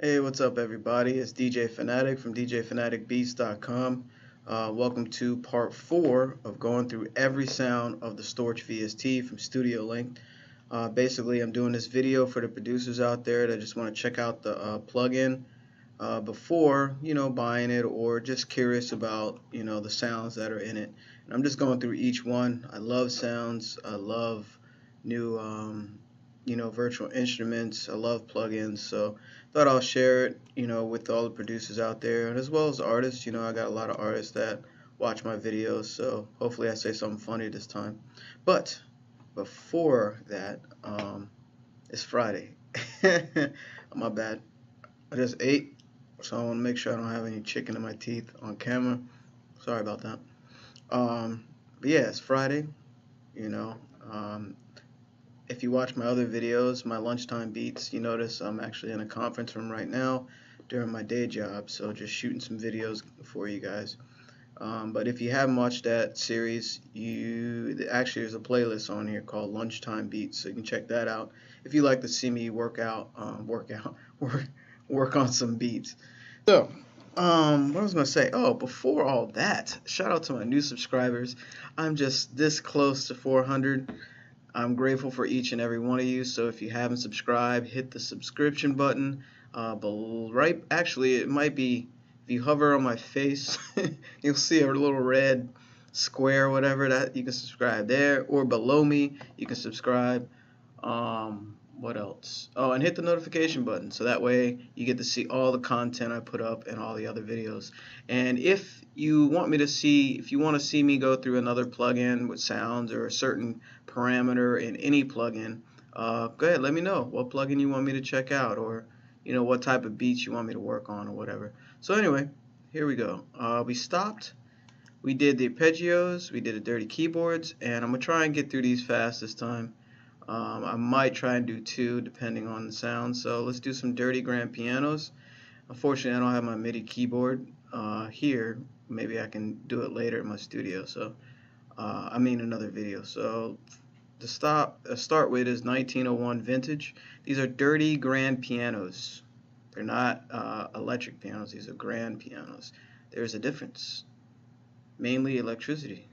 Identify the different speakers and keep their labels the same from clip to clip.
Speaker 1: Hey, what's up, everybody? It's DJ Phanatic from DJPhanaticBeats.com. Welcome to part 4 of going through every sound of the Storch VST from Studio Link. Basically, I'm doing this video for the producers out there that just want to check out the plugin before, buying it, or just curious about, the sounds that are in it. And I'm just going through each one. I love sounds. I love new, virtual instruments. I love plugins. So thought I'll share it, with all the producers out there, and as well as artists. I got a lot of artists that watch my videos, so hopefully I say something funny this time. But before that, it's Friday. My bad. I just ate, so I want to make sure I don't have any chicken in my teeth on camera. Sorry about that. But yeah, it's Friday. You know, um, if you watch my other videos, my lunchtime beats, you notice I'm actually in a conference room right now during my day job, so just shooting some videos for you guys. But if you haven't watched that series, actually there's a playlist on here called Lunchtime Beats, so you can check that out if you like to see me work on some beats. So, what was I gonna say? Oh, before all that, shout out to my new subscribers. I'm just this close to 400. I'm grateful for each and every one of you. So if you haven't subscribed, hit the subscription button. Actually, it might be if you hover on my face, you'll see a little red square, whatever, that you can subscribe there, or below me, you can subscribe. What else? Oh, and hit the notification button so that way you get to see all the content I put up and all the other videos. And if you want to see me go through another plugin with sounds or a certain parameter in any plugin, go ahead, let me know what plugin you want me to check out, or what type of beats you want me to work on or whatever. So anyway, here we go. We did the arpeggios, we did the dirty keyboards, and I'm gonna try and get through these fast this time. I might try and do 2 depending on the sound. So let's do some dirty grand pianos. Unfortunately, I don't have my MIDI keyboard here. Maybe I can do it later in my studio. So another video. So to start with is 1901 vintage. These are dirty grand pianos. They're not electric pianos. These are grand pianos. There's a difference. Mainly electricity.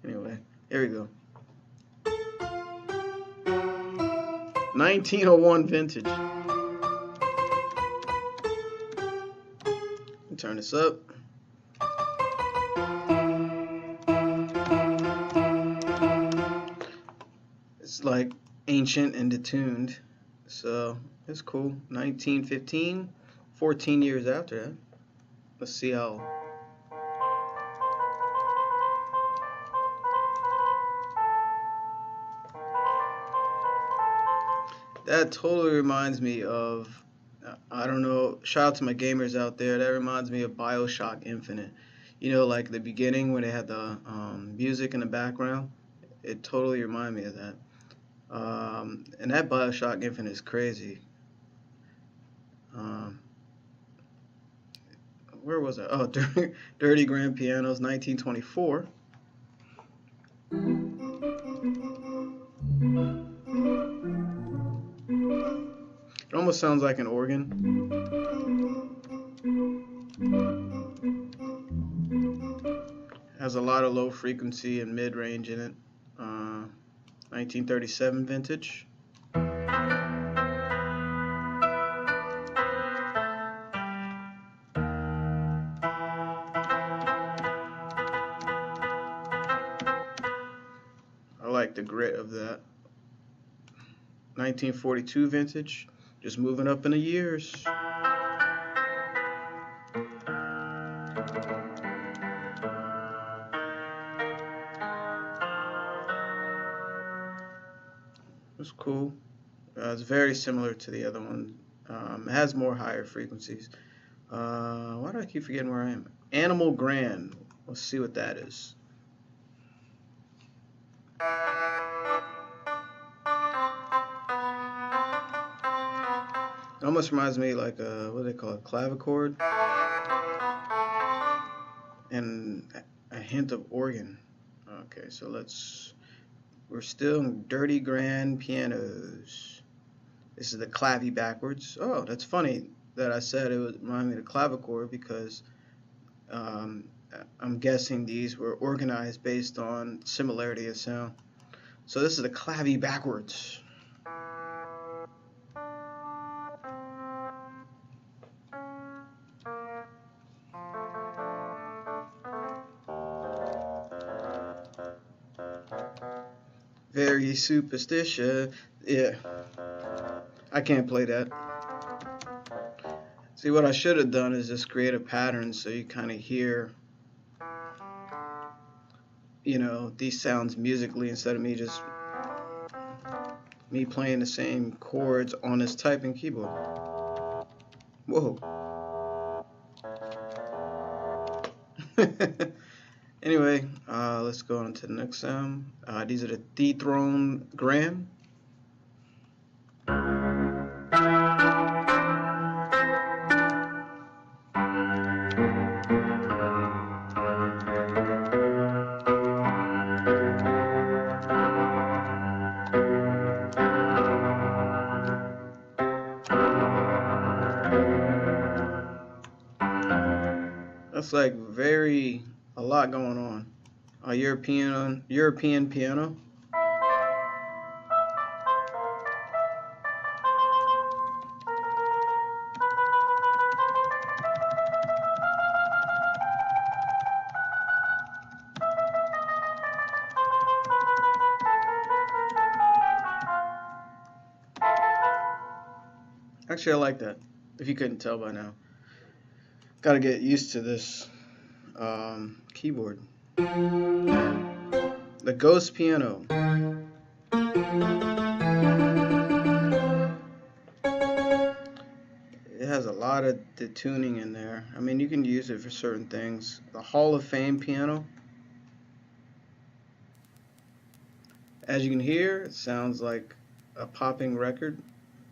Speaker 1: Anyway, here we go. 1901 vintage. Turn this up. It's like ancient and detuned, so it's cool. 1915, 14 years after that. Let's see how. That totally reminds me of, I don't know, shout out to my gamers out there, that reminds me of BioShock Infinite. Like the beginning when they had the music in the background, it totally reminded me of that. And that BioShock Infinite is crazy. Where was I? Oh, Dirty Grand Pianos, 1924. It almost sounds like an organ. Has a lot of low frequency and mid-range in it. 1937 vintage. I like the grit of that. 1942 vintage. Just moving up in the years. It's cool. It's very similar to the other one. It has more higher frequencies. Why do I keep forgetting where I am? Animal Grand. Let's see what that is. It almost reminds me like what do they call it? Clavichord. And a hint of organ. Okay, so we're still in dirty grand pianos. This is the clavy backwards. Oh, that's funny that I said it would remind me of the clavichord because um, I'm guessing these were organized based on similarity of sound. So this is the clavy backwards. Very superstitious. Yeah, I can't play that. See, what I should have done is just create a pattern so you kind of hear, you know, these sounds musically instead of me playing the same chords on this typing keyboard. Whoa. Anyway, let's go on to the next sound. These are the dethroned grand. That's like a lot going on. European piano. Actually, I like that. If you couldn't tell by now, gotta get used to this keyboard. The Ghost piano. It has a lot of detuning in there. I mean, you can use it for certain things. The Hall of Fame piano. As you can hear, it sounds like a popping record,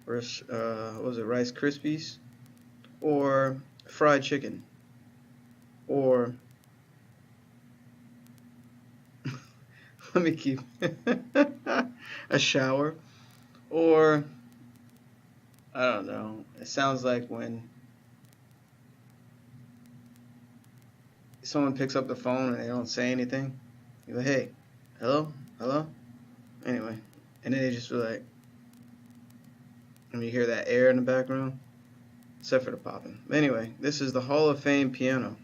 Speaker 1: or what was it, Rice Krispies, or fried chicken, or let me keep a shower, or I don't know. It sounds like when someone picks up the phone and they don't say anything. You go, hey, hello, hello. Anyway, and then they just be like, and you hear that air in the background, except for the popping. But anyway, this is the Hall of Fame piano.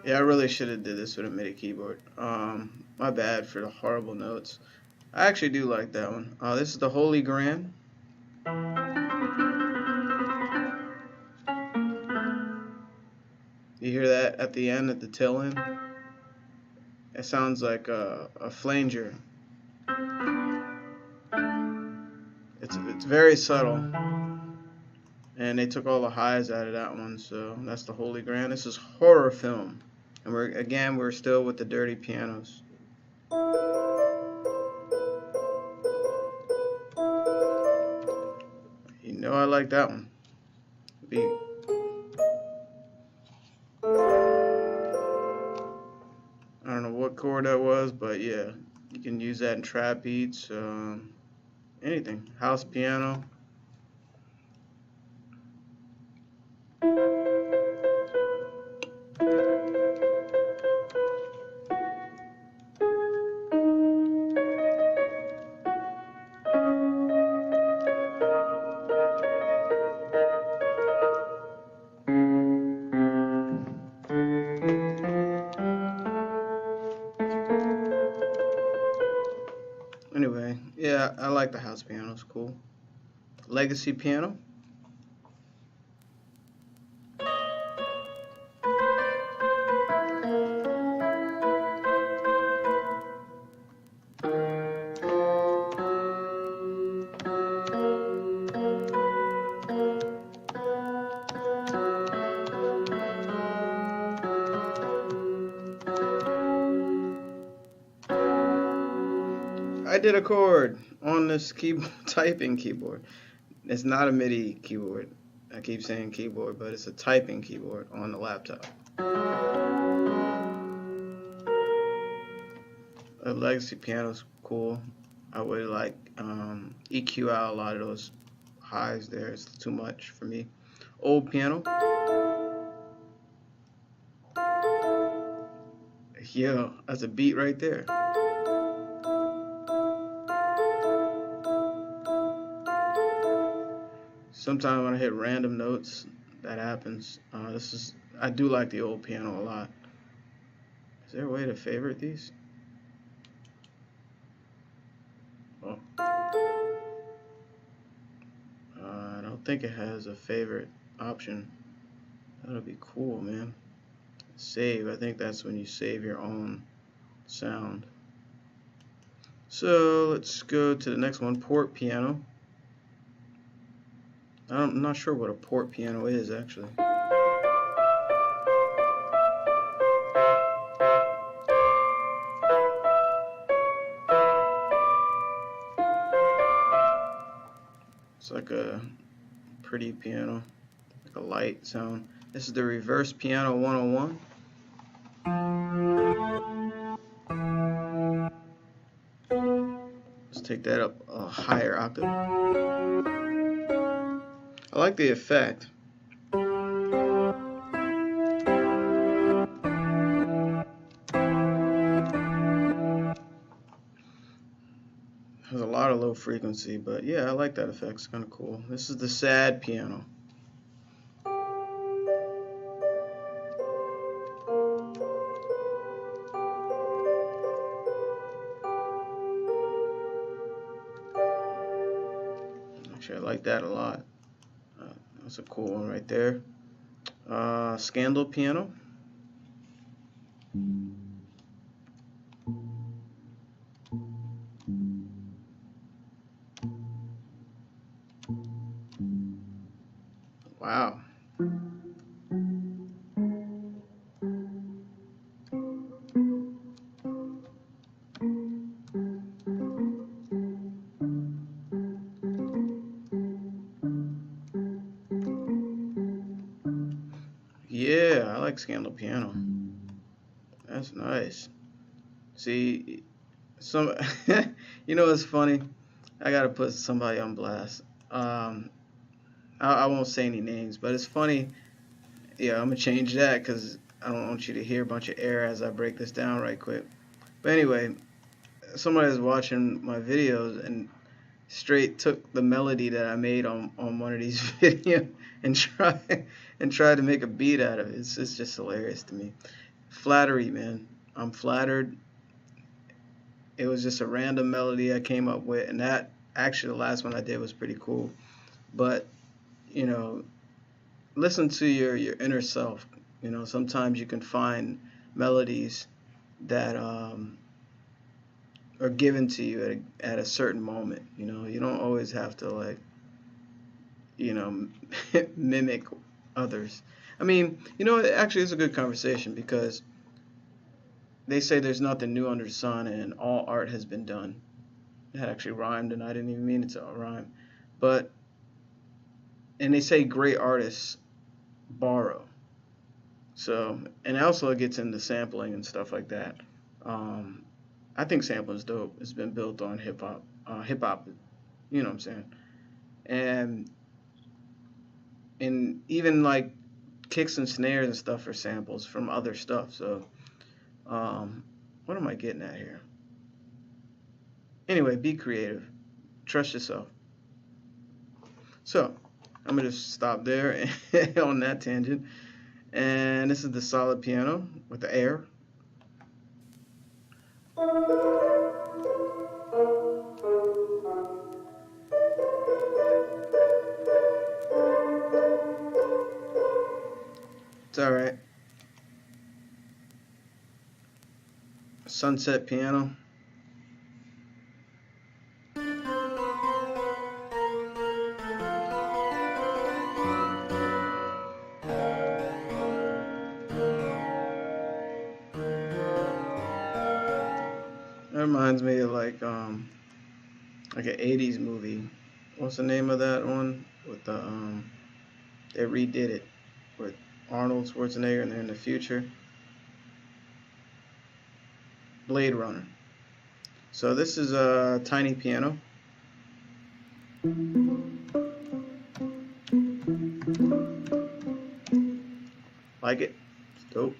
Speaker 1: Yeah, I really should have did this with a MIDI keyboard. My bad for the horrible notes. I actually do like that one. This is the Holy Grand. You hear that at the end, at the tail end? It sounds like a flanger. It's very subtle. And they took all the highs out of that one, so that's the Holy Grand. This is horror film. And we're still with the dirty pianos. You know I like that one. I don't know what chord that was, but yeah, you can use that in trap beats, anything. House piano. Anyway, yeah, I like the house piano. It's cool. Legacy piano. did a chord on this keyboard, typing keyboard. It's not a MIDI keyboard. I keep saying keyboard, but it's a typing keyboard on the laptop. A legacy piano's cool. I would like EQ out a lot of those highs there. It's too much for me. Old piano. Yeah, that's a beat right there. Sometimes when I hit random notes, that happens. I do like the old piano a lot. Is there a way to favorite these? Oh. I don't think it has a favorite option. That'll be cool, man. Save. I think that's when you save your own sound. So let's go to the next one, port piano. I'm not sure what a port piano is actually. It's like a pretty piano, like a light sound. This is the reverse piano 101. Let's take that up a higher octave. I like the effect. Has a lot of low frequency, but yeah, I like that effect. It's kind of cool. This is the sad piano. Actually, I like that a lot. That's a cool one right there. Scandal piano. Wow. Yeah, I like Scandal piano. That's nice. See, some, you know what's funny? I gotta put somebody on blast. I won't say any names, but it's funny. Yeah, I'm gonna change that because I don't want you to hear a bunch of air as I break this down right quick. But anyway, somebody was watching my videos and straight took the melody that I made on one of these videos and tried to make a beat out of it. It's just hilarious to me. Flattery, man. I'm flattered. It was just a random melody I came up with, and that actually the last one I did was pretty cool. But you know, listen to your inner self. You know, sometimes you can find melodies that are given to you at a certain moment. You know, you don't always have to like, you know, mimic others. I mean, you know, actually it's a good conversation because they say there's nothing new under the sun and all art has been done. It actually rhymed and I didn't even mean it to rhyme. But, and they say great artists borrow. So, and also it gets into sampling and stuff like that. I think sampling is dope. It's been built on hip hop, you know what I'm saying? And even like kicks and snares and stuff are samples from other stuff. So, what am I getting at here? Anyway, be creative. Trust yourself. So, I'm going to just stop there on that tangent. And this is the solid piano with the air. It's all right. Sunset piano. That reminds me of like like an 80s movie. What's the name of that one? With the they redid it with Arnold Schwarzenegger and they're in the future. Blade Runner. So this is a tiny piano. Like it? It's dope.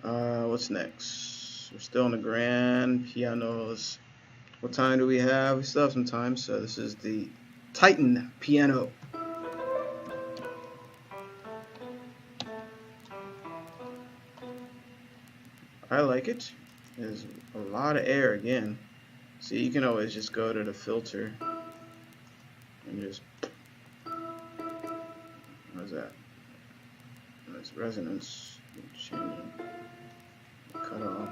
Speaker 1: What's next? We're still on the grand pianos. What time do we have? We still have some time. So this is the Titan piano. I like it. There's a lot of air again. So you can always just go to the filter and just, what's that? That's resonance. Changing. Cut off.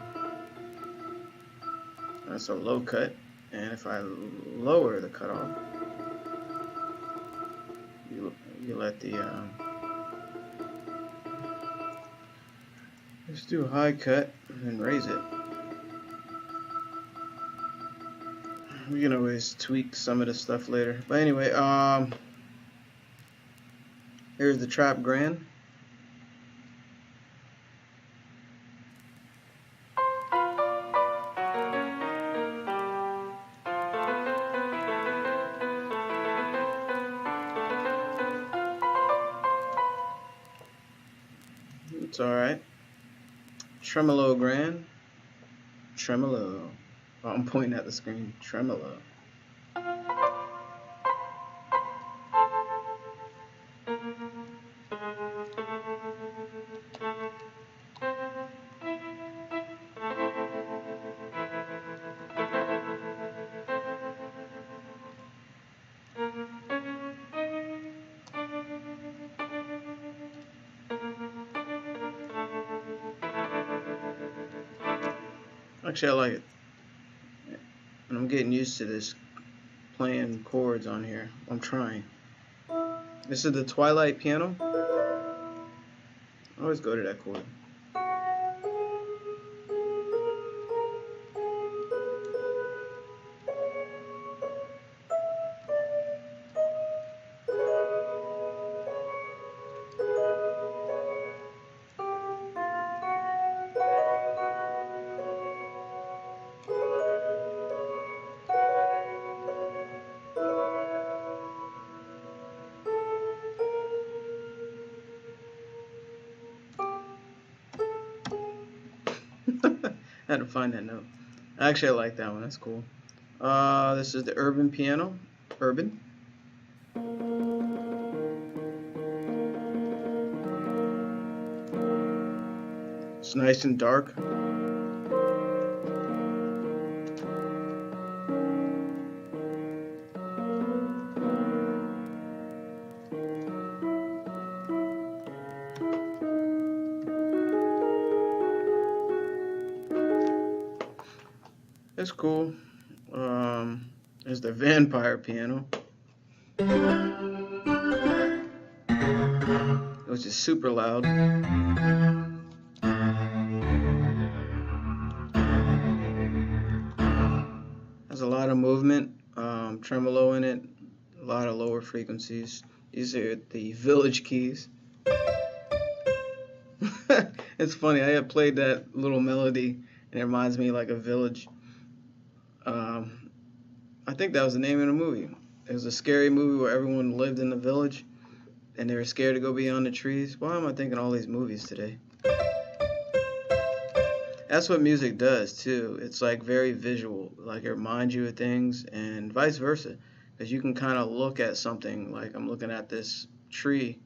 Speaker 1: That's a low cut. And if I lower the cutoff, you let the just do a high cut and raise it. We can always tweak some of the stuff later. But anyway, here's the trap grand. It's alright. Tremolo grand. Tremolo. Oh, I'm pointing at the screen. Tremolo. Actually, I like it. And I'm getting used to this playing chords on here. I'm trying. This is the Twilight piano. I always go to that chord. I had to find that note. Actually, I like that one. That's cool. This is the urban piano. Urban. It's nice and dark. It's cool. There's the vampire piano, which is super loud. Has a lot of movement, tremolo in it, a lot of lower frequencies. These are the village keys. It's funny, I had played that little melody and it reminds me like a village. I think that was the name of the movie. It was a scary movie where everyone lived in the village and they were scared to go beyond the trees. Why am I thinking all these movies today? That's what music does too. It's like very visual, like it reminds you of things and vice versa. Because you can kind of look at something, like I'm looking at this tree.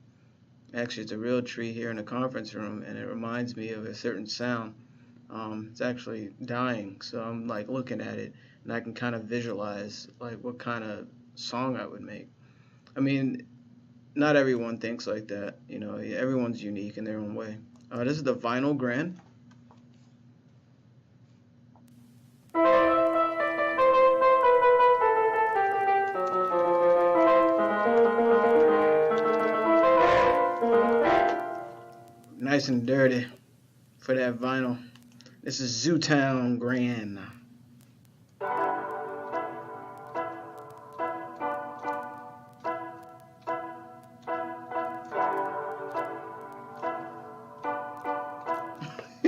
Speaker 1: Actually, it's a real tree here in the conference room and it reminds me of a certain sound. It's actually dying, so I'm like looking at it and I can kind of visualize like what kind of song I would make. I mean, not everyone thinks like that, you know, everyone's unique in their own way. This is the vinyl grand. Nice and dirty for that vinyl. This is Zootown Grand.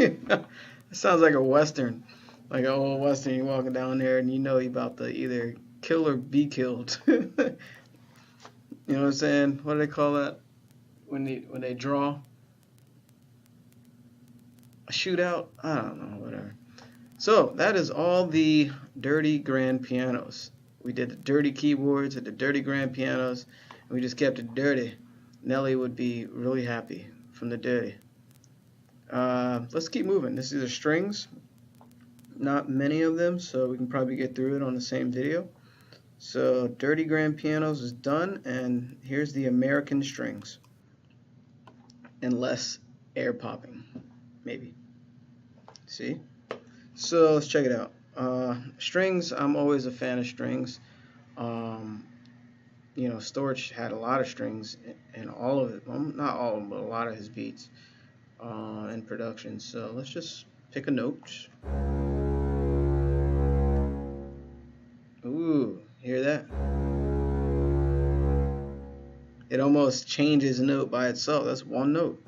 Speaker 1: It sounds like a Western, like an old Western. You're walking down there and you know you're about to either kill or be killed. You know what I'm saying? What do they call that when they draw? A shootout? I don't know, whatever. So that is all the dirty grand pianos. We did the dirty keyboards and the dirty grand pianos, and we just kept it dirty. Nelly would be really happy from the dirty. Let's keep moving. This is the strings. Not many of them, so we can probably get through it on the same video. So dirty grand pianos is done, and here's the American strings. And less air popping, maybe. See? So let's check it out. Strings, I'm always a fan of strings. You know, Storch had a lot of strings in all of it. Well, not all of them, but a lot of his beats in production. So let's just pick a note. Ooh, hear that? It almost changes a note by itself. That's one note.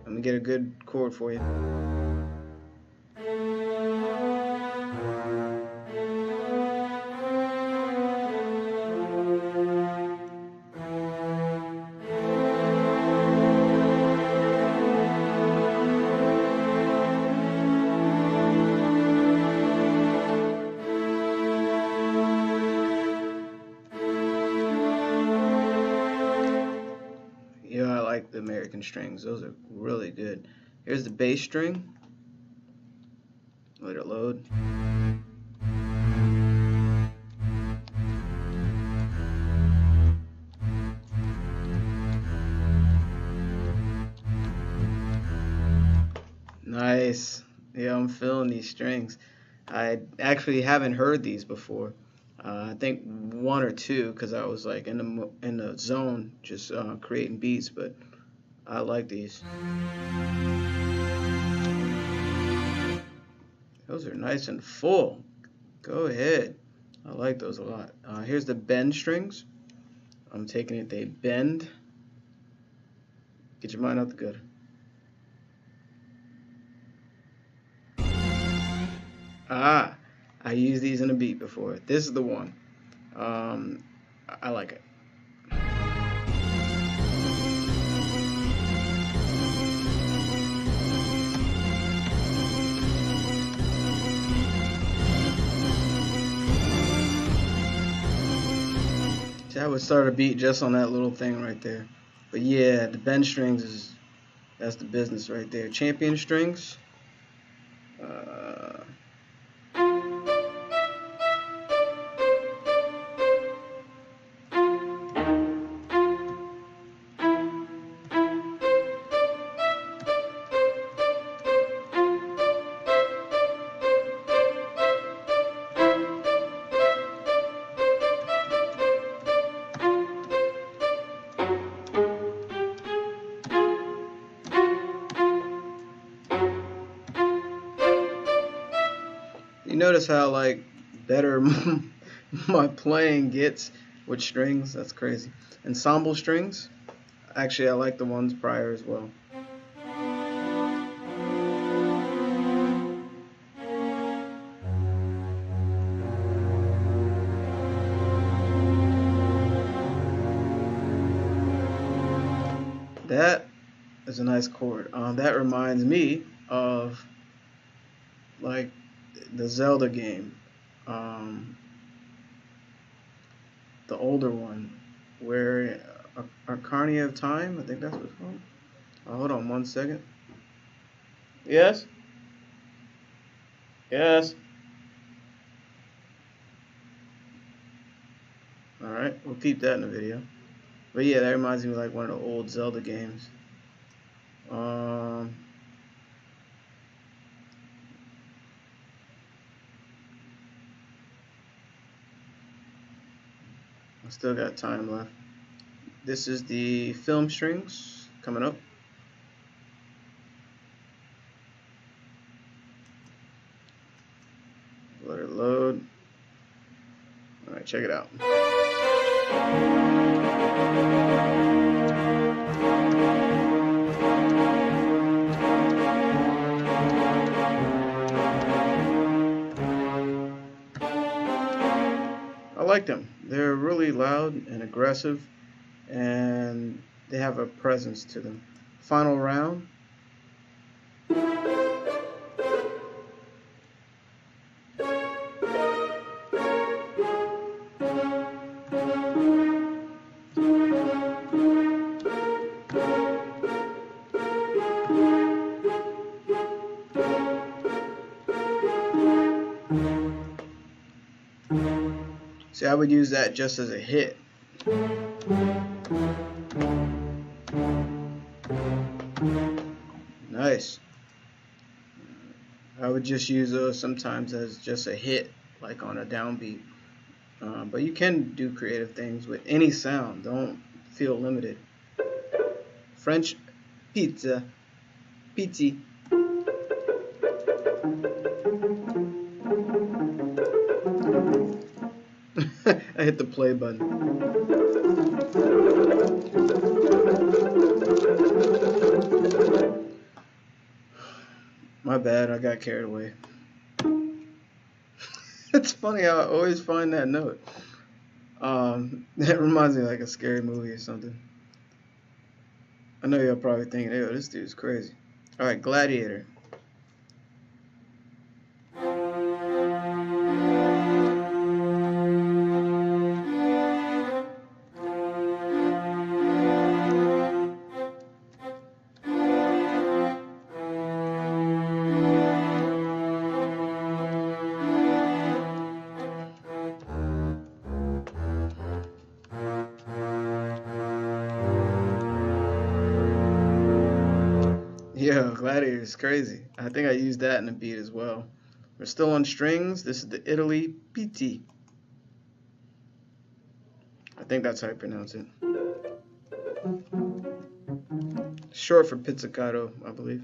Speaker 1: Let me get a good chord for you. Yeah, I like the American strings. Those are really good. Here's the bass string. Let it load. Nice. Yeah, I'm feeling these strings. I actually haven't heard these before. I think one or two, because I was like in the zone, just creating beats. But I like these. Those are nice and full. Go ahead. I like those a lot. Here's the bend strings. I'm taking it. They bend. Get your mind out the gutter. Ah, I used these in a beat before. This is the one. I like it. See, I would start a beat just on that little thing right there. But yeah, the bend strings that's the business right there. Champion strings. You notice how like better my playing gets with strings? That's crazy. Ensemble strings. Actually, I like the ones prior as well. That is a nice chord. That reminds me of like the Zelda game, the older one, where Ocarina of Time, I think that's what it's called. Hold on 1 second. Yes? Yes? Alright, we'll keep that in the video. But yeah, that reminds me of like one of the old Zelda games. I still got time left. This is the film strings coming up. Let it load. Alright, Alright, check it out. I like them. They're really loud and aggressive, and they have a presence to them. Final round. See, I would use that just as a hit. Nice. I would just use those sometimes as just a hit, like on a downbeat. But you can do creative things with any sound. Don't feel limited. French pizza. Pizza. I hit the play button. My bad, I got carried away. It's funny how I always find that note. That reminds me of like a scary movie or something. I know y'all probably thinking, "Ew, this dude's crazy." Alright, Gladiator. Yeah, Gladiator is crazy. I think I used that in a beat as well. We're still on strings. This is the Italy PT. I think that's how you pronounce it. Short for pizzicato, I believe,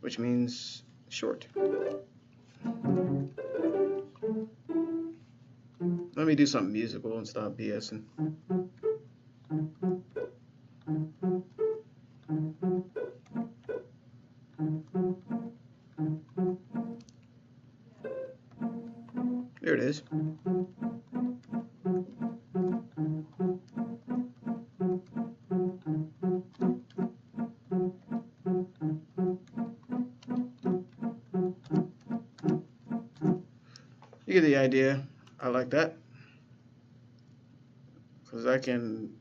Speaker 1: which means short. Let me do something musical and stop BSing. There it is. You get the idea. I like that because I can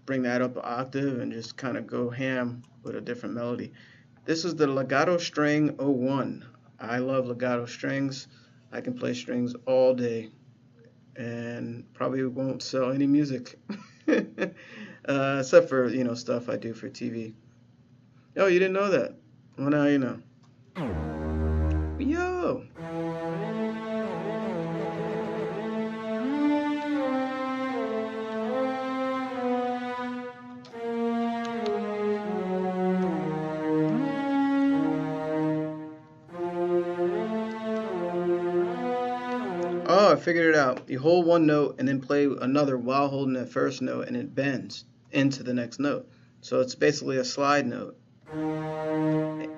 Speaker 1: bring that up an octave and just kind of go ham with a different melody. This is the Legato String 01. I love legato strings. I can play strings all day and probably won't sell any music except for, you know, stuff I do for TV. Oh, you didn't know that? Well, now you know. Yo! Oh, I figured it out. You hold one note and then play another while holding the first note, and it bends into the next note. So it's basically a slide note.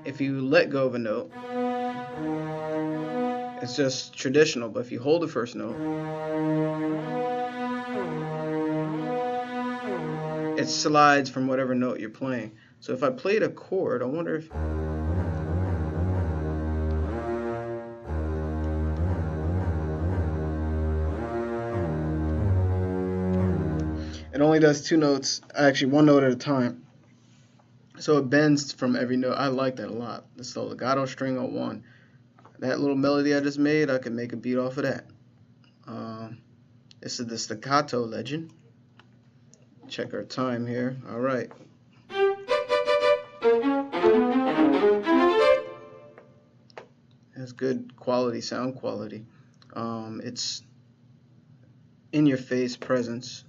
Speaker 1: If you let go of a note, it's just traditional, but if you hold the first note, it slides from whatever note you're playing. So if I played a chord, I wonder if... It only does two notes, actually one note at a time. So it bends from every note. I like that a lot. It's the Legato String 01. That little melody I just made, I could make a beat off of that. This is the Staccato Legend. Check our time here. All right. Has good quality, sound quality. It's in your face presence.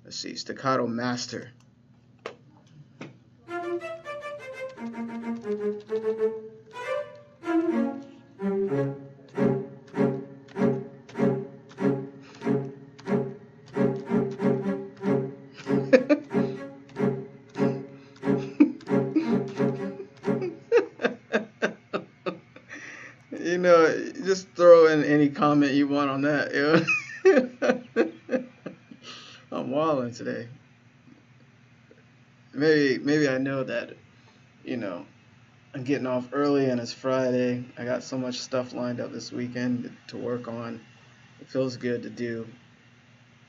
Speaker 1: Let's see, Staccato Master. You know, just throw in any comment you want on that. You know? I'm wilding today. Maybe I know that, you know, I'm getting off early and it's Friday. I got so much stuff lined up this weekend to work on. It feels good to do,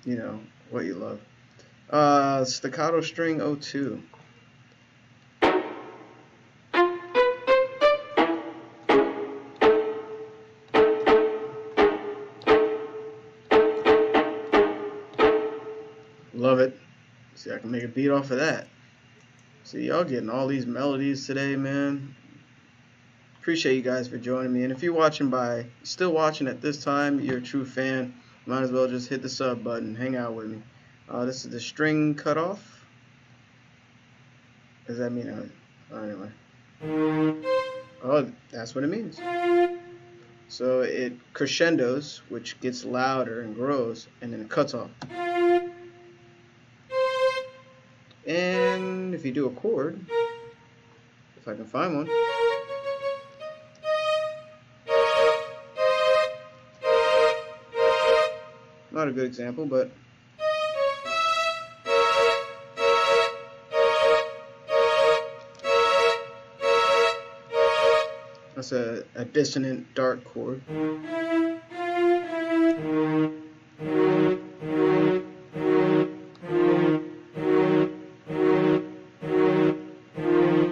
Speaker 1: you know, what you love. Staccato String 02. Love it. See, I can make a beat off of that. See, y'all getting all these melodies today, man. Appreciate you guys for joining me. And if you're still watching at this time, you're a true fan, might as well just hit the sub button. Hang out with me. This is the string cutoff. Does that mean? Anyway. Oh, that's what it means. So it crescendos, which gets louder and grows, and then it cuts off. And if you do a chord, if I can find one. Not a good example, but that's a dissonant dark chord.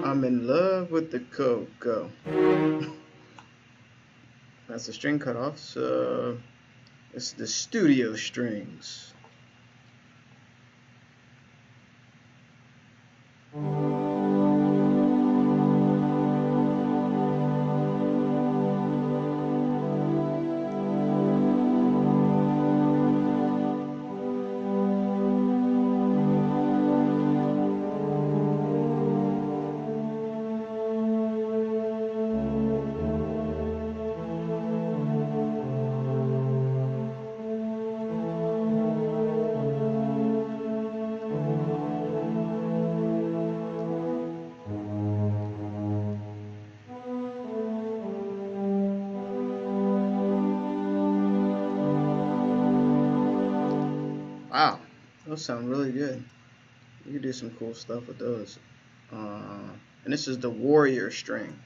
Speaker 1: I'm in love with the go-go. That's the string cutoff, so it's the studio strings. Wow, those sound really good. You can do some cool stuff with those. And this is the Warrior string.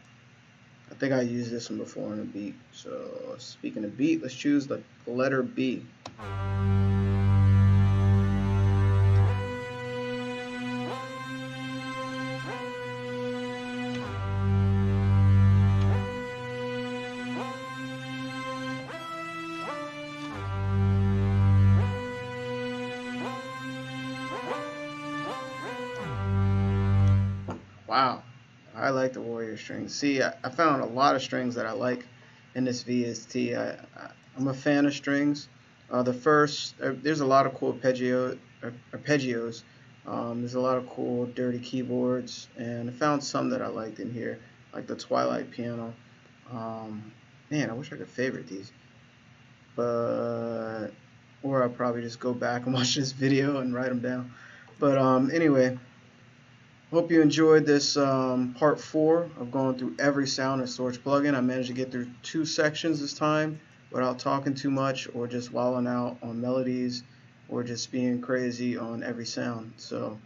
Speaker 1: I think I used this one before in a beat. So speaking of beat, let's choose the letter B. Wow, I like the Warrior strings. See, I found a lot of strings that I like in this VST. I'm a fan of strings. There's a lot of cool arpeggios. There's a lot of cool dirty keyboards, and I found some that I liked in here, like the Twilight piano. Man, I wish I could favorite these, or I'll probably just go back and watch this video and write them down. But anyway. Hope you enjoyed this part 4 of going through every sound in Storch plugin. I managed to get through 2 sections this time without talking too much or just wilding out on melodies or just being crazy on every sound. So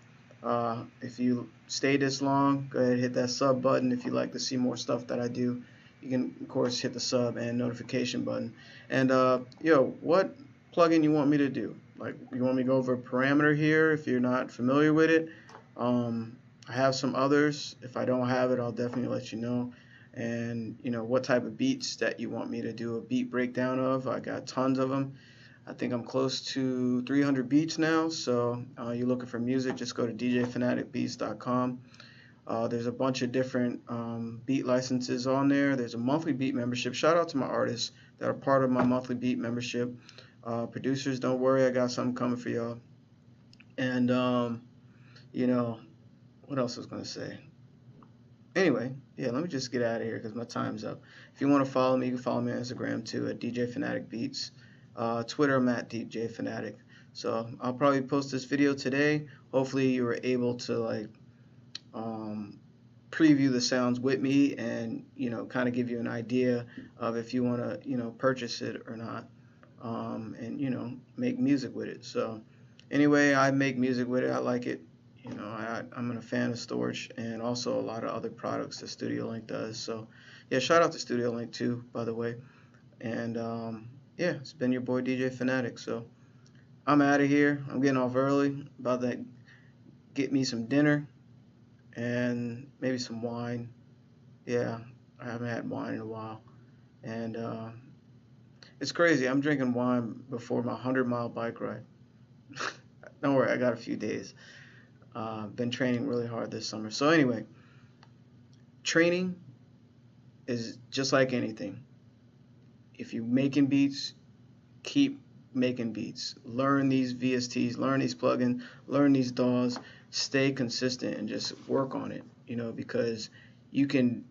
Speaker 1: if you stayed this long, go ahead and hit that sub button. If you'd like to see more stuff that I do, you can of course hit the sub and notification button. And what plugin you want me to do? Like, you want me to go over a parameter here if you're not familiar with it? I have some others. If I don't have it, I'll definitely let you know. And what type of beats that you want me to do a beat breakdown of. I got tons of them. I think I'm close to 300 beats now. So you're looking for music, just go to djphanaticbeats.com. There's a bunch of different beat licenses on there. There's a monthly beat membership. Shout out to my artists that are part of my monthly beat membership. Producers, don't worry, I got something coming for y'all. And what else was I going to say? Anyway, yeah, let me just get out of here because my time's up. If you want to follow me, you can follow me on Instagram too at DJ Phanatic Beats. Twitter, I'm at DJ Phanatic. So I'll probably post this video today. Hopefully you were able to preview the sounds with me, and kind of give you an idea of if you want to purchase it or not, and make music with it. So anyway, I make music with it. I like it. I'm a fan of Storch and also a lot of other products that Studio Link does. So yeah, shout out to Studio Link too, by the way. And yeah, it's been your boy DJ Phanatic. So I'm out of here. I'm getting off early. About to get me some dinner and maybe some wine. Yeah, I haven't had wine in a while. And it's crazy. I'm drinking wine before my 100-mile bike ride. Don't worry, I got a few days. Been training really hard this summer. So anyway, training is just like anything. If you're making beats, keep making beats. Learn these VSTs, learn these plugins, learn these DAWs. Stay consistent and just work on it, because you can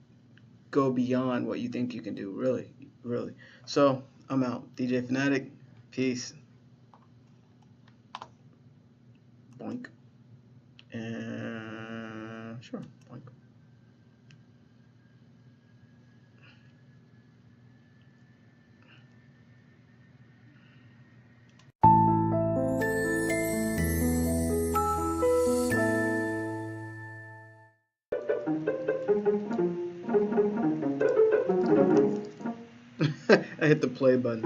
Speaker 1: go beyond what you think you can do, really, really. So I'm out. DJ Phanatic, peace. Boink. And sure, boink. I hit the play button.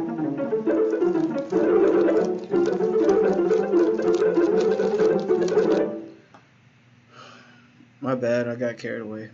Speaker 1: My bad, I got carried away.